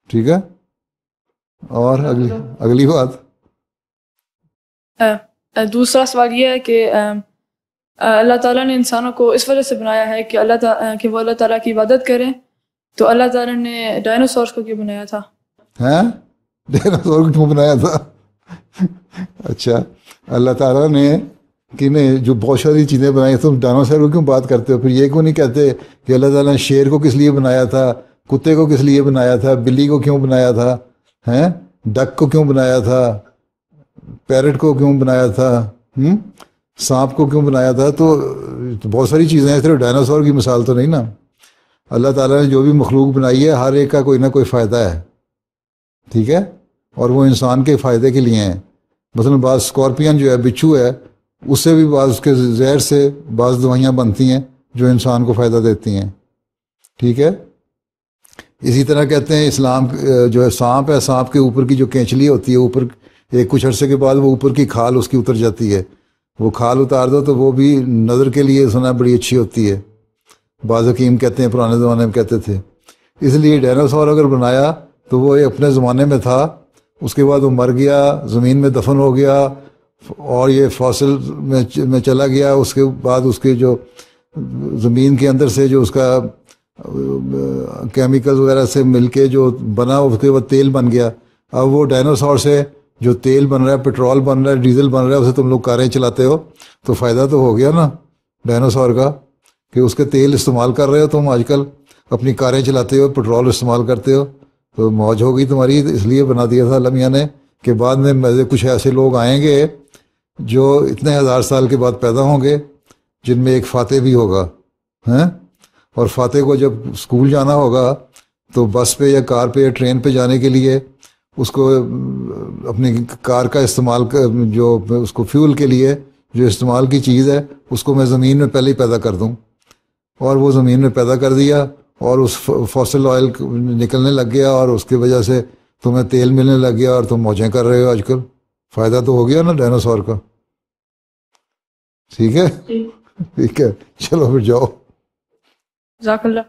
ٹھیک ہے. اور اگلی بات دوسرا سوال یہ ہے کہ اللہ تعالیٰ نے انسانوں کو اس وجہ سے بنایا ہے کہ کہ وہ اللہ تعالیٰ کی عبادت کریں، تو اللہ تعالیٰ نے ڈائنوسورس کو کیوں بنایا تھا؟ ہیں ڈائناسور کو کیوں بنایا تھا؟ اچھا، اللہ تعالیٰ نے جو بہت ساری چیزیں بنائی، تم ڈائناسور کو کیوں بات کرتے ہو؟ پھر یہ کیوں نہیں کہتے کہ اللہ تعالیٰ نے شیر کو کس لیے بنایا تھا، کتے کو کس لیے بنایا تھا، بلی کو کیوں بنایا تھا، ہیں ڈک کو کیوں بنایا تھا، پیرٹ کو کیوں بنایا تھا، سانپ کو کیوں بنایا تھا؟ تو بہت ساری چیزیں ہیں، صرف ڈائناسور کی مثال تو نہیں نا. اللہ تعالیٰ نے جو بھی مخلوق بنائی ہے ہر ایک کا کوئی نہ کوئی فائدہ ہے، ٹھیک ہے، اور وہ انسان کے فائدے کے لیے ہیں. مثلا بعض اسکارپین جو ہے، بچھو ہے، اس سے بھی بعض اس کے زہر سے بعض دوائیاں بنتی ہیں جو انسان کو فائدہ دیتی ہیں، ٹھیک ہے. اسی طرح کہتے ہیں اسلام جو ہے سانپ ہے، سانپ کے اوپر کی جو کینچلی ہوتی ہے، اوپر ایک کچھ عرصے کے بعد وہ اوپر کی کھال اس کی اتر جاتی ہے، وہ کھال اتار دو تو وہ بھی نظر کے لیے سنا بڑی اچھی ہوتی ہے. بعض حکیم کہتے ہیں پرانے زمانے میں کہتے تھے. اس لیے ڈائناسور اگر بنایا تو وہ اپنے زمانے میں تھا، اس کے بعد وہ مر گیا، زمین میں دفن ہو گیا، اور یہ فاسل میں چلا گیا. اس کے بعد اس کے جو زمین کے اندر سے جو اس کا کیمیکل وغیرہ سے مل کے جو بنا، اس کے بعد تیل بن گیا. اب وہ ڈائناسور سے جو تیل بن رہا ہے، پٹرول بن رہا ہے، ڈیزل بن رہا ہے، اسے تم لوگ کاریں چلاتے ہو تو فائدہ تو ہو گیا نا ڈائناسور کا، کہ اس کے تیل استعمال کر رہے ہو تم آج کل، اپنی کاریں چلاتے ہو، پٹرول استعمال کرتے ہو، تو موج ہو گئی تمہاری. اس لیے بنا دیا تھا اللہ میاں نے کہ بعد میں کچھ ایسے لوگ آئیں گے جو اتنے ہزار سال کے بعد پیدا ہوں گے، جن میں ایک فاتح بھی ہوگا، ہیں. اور فاتح کو جب اسکول جانا ہوگا تو بس پہ یا کار پہ یا ٹرین پہ جانے کے لیے اس کو اپنی کار کا استعمال جو اس کو فیول کے لیے جو استعمال کی چیز ہے اس کو میں زمین میں پہلے ہی پیدا کر دوں، اور وہ زمین میں پیدا کر دیا، اور اس فاسل آئل نکلنے لگ گیا، اور اس کی وجہ سے تمہیں تیل ملنے لگ گیا، اور تم موجیں کر رہے ہو آج کل. فائدہ تو ہو گیا نا ڈائناسور کا. ٹھیک ہے، ٹھیک ہے، چلو پھر جاؤ. جزاک اللہ.